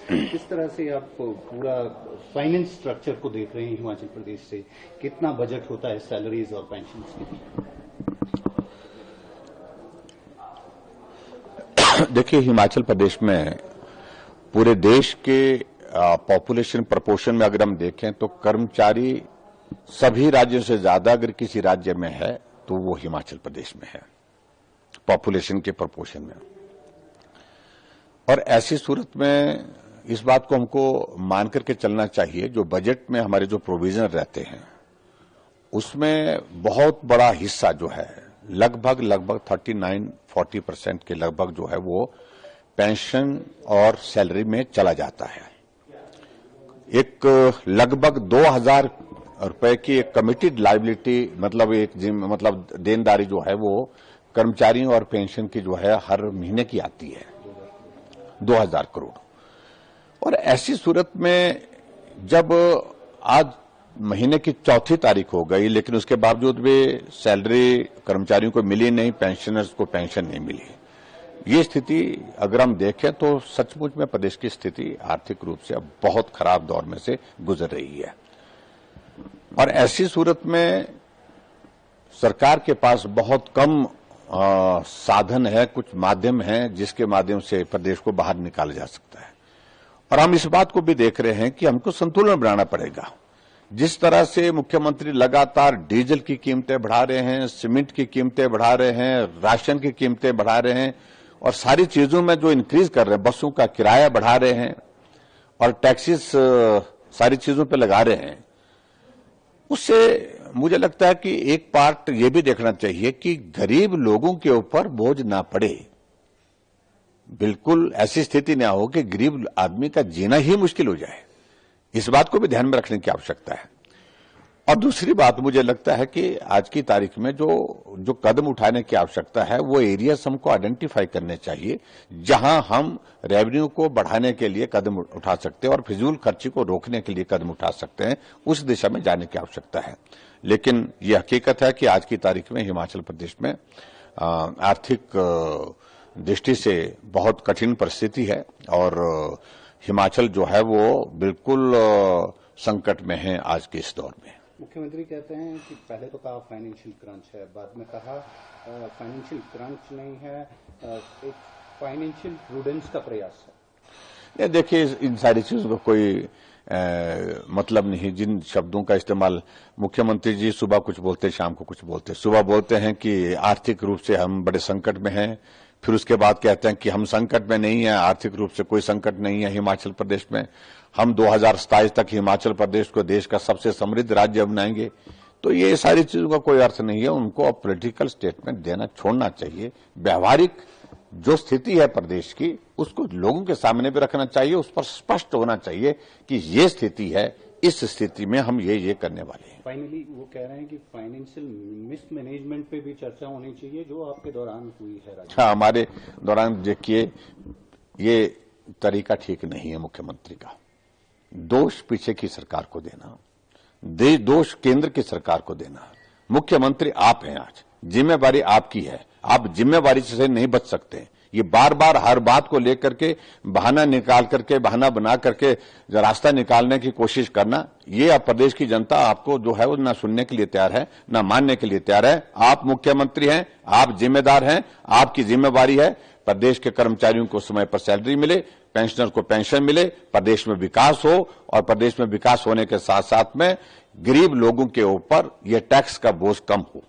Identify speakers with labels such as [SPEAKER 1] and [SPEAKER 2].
[SPEAKER 1] किस तरह से आप पूरा फाइनेंस स्ट्रक्चर को देख रहे हैं हिमाचल प्रदेश से? कितना बजट होता है सैलरीज और पेंशन के?
[SPEAKER 2] देखिए, हिमाचल प्रदेश में पूरे देश के पॉपुलेशन प्रोपोर्शन में अगर हम देखें तो कर्मचारी सभी राज्यों से ज्यादा अगर किसी राज्य में है तो वो हिमाचल प्रदेश में है, पॉपुलेशन के प्रोपोर्शन में। और ऐसी सूरत में इस बात को हमको मान करके चलना चाहिए, जो बजट में हमारे जो प्रोविजन रहते हैं उसमें बहुत बड़ा हिस्सा जो है लगभग 39-40% के लगभग जो है वो पेंशन और सैलरी में चला जाता है। एक लगभग 2000 रुपए की एक कमिटेड लायबिलिटी मतलब देनदारी जो है वो कर्मचारियों और पेंशन की जो है हर महीने की आती है 2000 करोड़। और ऐसी सूरत में जब आज महीने की 4थी तारीख हो गई लेकिन उसके बावजूद भी सैलरी कर्मचारियों को मिली नहीं, पेंशनर्स को पेंशन नहीं मिली, ये स्थिति अगर हम देखें तो सचमुच में प्रदेश की स्थिति आर्थिक रूप से अब बहुत खराब दौर में से गुजर रही है। और ऐसी सूरत में सरकार के पास बहुत कम साधन है, कुछ माध्यम हैं जिसके माध्यम से प्रदेश को बाहर निकाला जा सकता है। और हम इस बात को भी देख रहे हैं कि हमको संतुलन बनाना पड़ेगा। जिस तरह से मुख्यमंत्री लगातार डीजल की कीमतें बढ़ा रहे हैं, सीमेंट की कीमतें बढ़ा रहे हैं, राशन की कीमतें बढ़ा रहे हैं और सारी चीजों में जो इंक्रीज कर रहे हैं, बसों का किराया बढ़ा रहे हैं और टैक्सेस सारी चीजों पे लगा रहे हैं, उससे मुझे लगता है कि एक पार्ट ये भी देखना चाहिए कि गरीब लोगों के ऊपर बोझ ना पड़े। बिल्कुल ऐसी स्थिति ना हो कि गरीब आदमी का जीना ही मुश्किल हो जाए, इस बात को भी ध्यान में रखने की आवश्यकता है। और दूसरी बात मुझे लगता है कि आज की तारीख में जो कदम उठाने की आवश्यकता है वो एरियाज हमको आइडेंटिफाई करने चाहिए जहां हम रेवेन्यू को बढ़ाने के लिए कदम उठा सकते हैं और फिजूल खर्ची को रोकने के लिए कदम उठा सकते हैं, उस दिशा में जाने की आवश्यकता है। लेकिन ये हकीकत है कि आज की तारीख में हिमाचल प्रदेश में आर्थिक दृष्टि से बहुत कठिन परिस्थिति है और हिमाचल जो है वो बिल्कुल संकट में है आज के इस दौर में।
[SPEAKER 1] मुख्यमंत्री कहते हैं कि पहले तो कहा फाइनेंशियल क्रंच है, बाद में कहा फाइनेंशियल क्रंच नहीं है, एक फाइनेंशियल प्रूडेंस का प्रयास है।
[SPEAKER 2] ये देखिए, इन सारी चीजों का कोई मतलब नहीं। जिन शब्दों का इस्तेमाल मुख्यमंत्री जी सुबह कुछ बोलते, शाम को कुछ बोलते। सुबह बोलते हैं कि आर्थिक रूप से हम बड़े संकट में हैं, फिर उसके बाद कहते हैं कि हम संकट में नहीं है, आर्थिक रूप से कोई संकट नहीं है हिमाचल प्रदेश में, हम 2027 तक हिमाचल प्रदेश को देश का सबसे समृद्ध राज्य बनाएंगे। तो ये सारी चीजों का कोई अर्थ नहीं है। उनको अब पॉलिटिकल स्टेटमेंट देना छोड़ना चाहिए। व्यवहारिक जो स्थिति है प्रदेश की उसको लोगों के सामने भी रखना चाहिए, उस पर स्पष्ट होना चाहिए कि ये स्थिति है, इस स्थिति में हम ये करने वाले हैं।
[SPEAKER 1] फाइनली वो कह रहे हैं कि फाइनेंशियल मिसमैनेजमेंट पे भी चर्चा होनी चाहिए जो आपके दौरान हुई है।
[SPEAKER 2] हाँ, हमारे दौरान देखिए ये तरीका ठीक नहीं है मुख्यमंत्री का। दोष पीछे की सरकार को देना, दोष केंद्र की सरकार को देना। मुख्यमंत्री आप हैं, आज जिम्मेवारी आपकी है, आप जिम्मेवारी से नहीं बच सकते। ये बार बार हर बात को लेकर के बहाना निकाल करके, बहाना बना करके रास्ता निकालने की कोशिश करना, ये अब प्रदेश की जनता आपको जो है वो ना सुनने के लिए तैयार है, ना मानने के लिए तैयार है। आप मुख्यमंत्री हैं, आप जिम्मेदार हैं, आपकी जिम्मेवारी है प्रदेश के कर्मचारियों को समय पर सैलरी मिले, पेंशनर को पेंशन मिले, प्रदेश में विकास हो और प्रदेश में विकास होने के साथ साथ में गरीब लोगों के ऊपर यह टैक्स का बोझ कम हो।